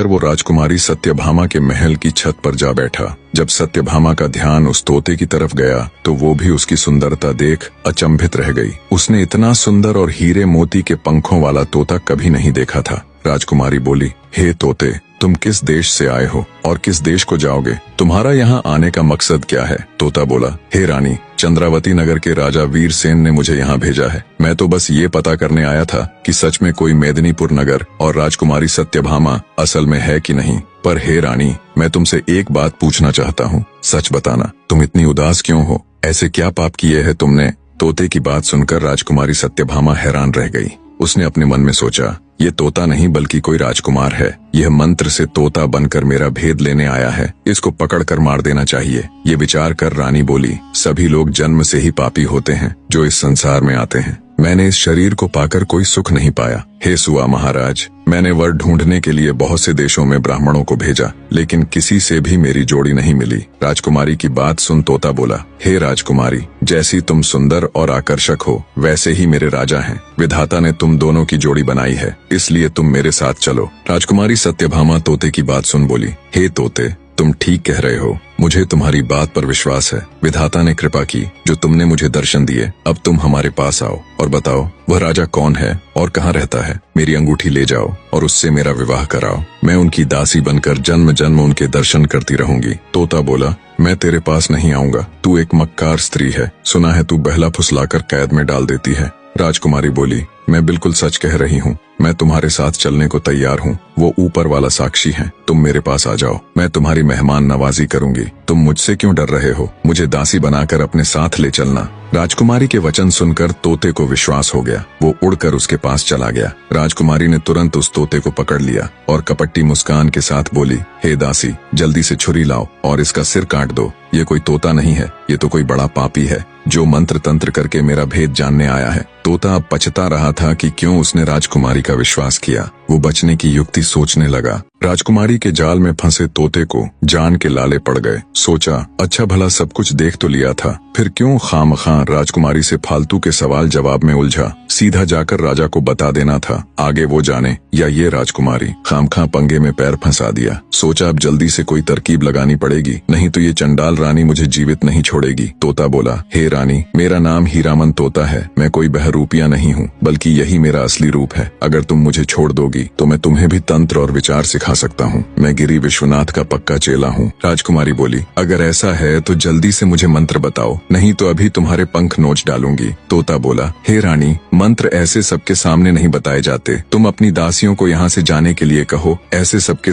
फिर वो राजकुमारी सत्यभामा के महल की छत पर जा बैठा। जब सत्यभामा का ध्यान उस तोते की तरफ गया तो वो भी उसकी सुंदरता देख अचंभित रह गई। उसने इतना सुंदर और हीरे मोती के पंखों वाला तोता कभी नहीं देखा था। राजकुमारी बोली, हे तोते, तुम किस देश से आए हो और किस देश को जाओगे? तुम्हारा यहाँ आने का मकसद क्या है? तोता बोला, हे रानी, चंद्रावती नगर के राजा वीरसेन ने मुझे यहाँ भेजा है। मैं तो बस ये पता करने आया था कि सच में कोई मेदिनीपुर नगर और राजकुमारी सत्यभामा असल में है कि नहीं। पर हे रानी, मैं तुमसे एक बात पूछना चाहता हूँ, सच बताना, तुम इतनी उदास क्यों हो? ऐसे क्या पाप किए है तुमने? तोते की बात सुनकर राजकुमारी सत्यभामा हैरान रह गई। उसने अपने मन में सोचा, ये तोता नहीं बल्कि कोई राजकुमार है। यह मंत्र से तोता बनकर मेरा भेद लेने आया है। इसको पकड़कर मार देना चाहिए। ये विचार कर रानी बोली, सभी लोग जन्म से ही पापी होते हैं जो इस संसार में आते हैं। मैंने इस शरीर को पाकर कोई सुख नहीं पाया। हे सुआ महाराज, मैंने वर ढूंढने के लिए बहुत से देशों में ब्राह्मणों को भेजा, लेकिन किसी से भी मेरी जोड़ी नहीं मिली। राजकुमारी की बात सुन तोता बोला, हे राजकुमारी, जैसी तुम सुंदर और आकर्षक हो वैसे ही मेरे राजा हैं। विधाता ने तुम दोनों की जोड़ी बनाई है, इसलिए तुम मेरे साथ चलो। राजकुमारी सत्यभामा तोते की बात सुन बोली, हे तोते, तुम ठीक कह रहे हो। मुझे तुम्हारी बात पर विश्वास है। विधाता ने कृपा की जो तुमने मुझे दर्शन दिए। अब तुम हमारे पास आओ और बताओ वह राजा कौन है और कहाँ रहता है। मेरी अंगूठी ले जाओ और उससे मेरा विवाह कराओ। मैं उनकी दासी बनकर जन्म जन्म उनके दर्शन करती रहूंगी। तोता बोला, मैं तेरे पास नहीं आऊंगा। तू एक मक्कार स्त्री है। सुना है तू बहला फुसलाकर कैद में डाल देती है। राजकुमारी बोली, मैं बिल्कुल सच कह रही हूँ। मैं तुम्हारे साथ चलने को तैयार हूँ। वो ऊपर वाला साक्षी है। तुम मेरे पास आ जाओ, मैं तुम्हारी मेहमान नवाजी करूंगी। तुम मुझसे क्यों डर रहे हो? मुझे दासी बनाकर अपने साथ ले चलना। राजकुमारी के वचन सुनकर तोते को विश्वास हो गया। वो उड़कर उसके पास चला गया। राजकुमारी ने तुरंत उस तोते को पकड़ लिया और कपट्टी मुस्कान के साथ बोली, हे दासी, जल्दी से छुरी लाओ और इसका सिर काट दो। ये कोई तोता नहीं है, ये तो कोई बड़ा पापी है जो मंत्र तंत्र करके मेरा भेद जानने आया है। तोता अब पछता रहा था कि क्यों उसने राजकुमारी का विश्वास किया। वो बचने की युक्ति सोचने लगा। राजकुमारी के जाल में फंसे तोते को जान के लाले पड़ गए। सोचा, अच्छा भला सब कुछ देख तो लिया था, फिर क्यों खामखां राजकुमारी से फालतू के सवाल जवाब में उलझा। सीधा जाकर राजा को बता देना था, आगे वो जाने या ये राजकुमारी। खामखां पंगे में पैर फंसा दिया। सोचा अब जल्दी से कोई तरकीब लगानी पड़ेगी, नहीं तो ये चंडाल रानी मुझे जीवित नहीं छोड़ेगी। तोता बोला, हे रानी, मेरा नाम हीरामन तोता है। मैं कोई बहरूपिया नहीं हूँ, बल्कि यही मेरा असली रूप है। अगर तुम मुझे छोड़ दोगी तो मैं तुम्हें भी तंत्र और विचार सिखा सकता हूँ। मैं गिरी विश्वनाथ का पक्का चेला हूँ। राजकुमारी बोली, अगर ऐसा है तो जल्दी से मुझे मंत्र बताओ, नहीं तो अभी तुम्हारे पंख नोच डालूंगी। तोता बोला, हे रानी, मंत्र ऐसे सबके सामने नहीं बताए जाते। तुम अपनी दासियों को यहाँ से जाने के लिए कहो। ऐसे सबके